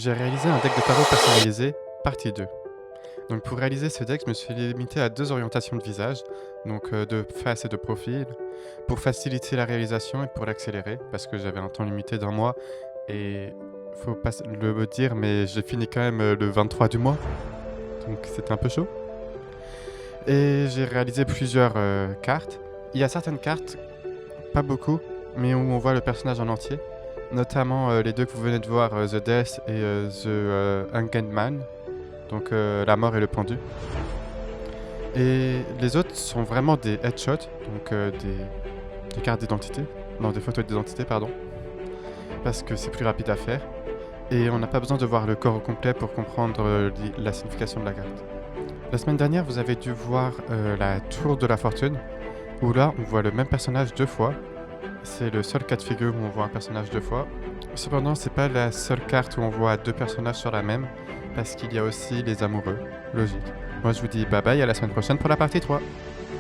J'ai réalisé un deck de tarot personnalisé, partie 2. Donc pour réaliser ce deck, je me suis limité à 2 orientations de visage, donc de face et de profil, pour faciliter la réalisation et pour l'accélérer, parce que j'avais un temps limité d'un mois et faut pas le dire, mais j'ai fini quand même le 23 du mois, donc c'était un peu chaud. Et j'ai réalisé plusieurs cartes. Il y a certaines cartes, pas beaucoup, mais où on voit le personnage en entier, notamment les deux que vous venez de voir, The Death et The Hanged Man. Donc la mort et le pendu. Et les autres sont vraiment des headshots, donc des cartes d'identité. Non, des photos d'identité, pardon. Parce que c'est plus rapide à faire. Et on n'a pas besoin de voir le corps au complet pour comprendre la signification de la carte. La semaine dernière, vous avez dû voir la Tour de la Fortune, où là, on voit le même personnage 2 fois. C'est le seul cas de figure où on voit un personnage 2 fois. Cependant, c'est pas la seule carte où on voit 2 personnages sur la même, parce qu'il y a aussi les amoureux, logique. Moi je vous dis bye bye, à la semaine prochaine pour la partie 3.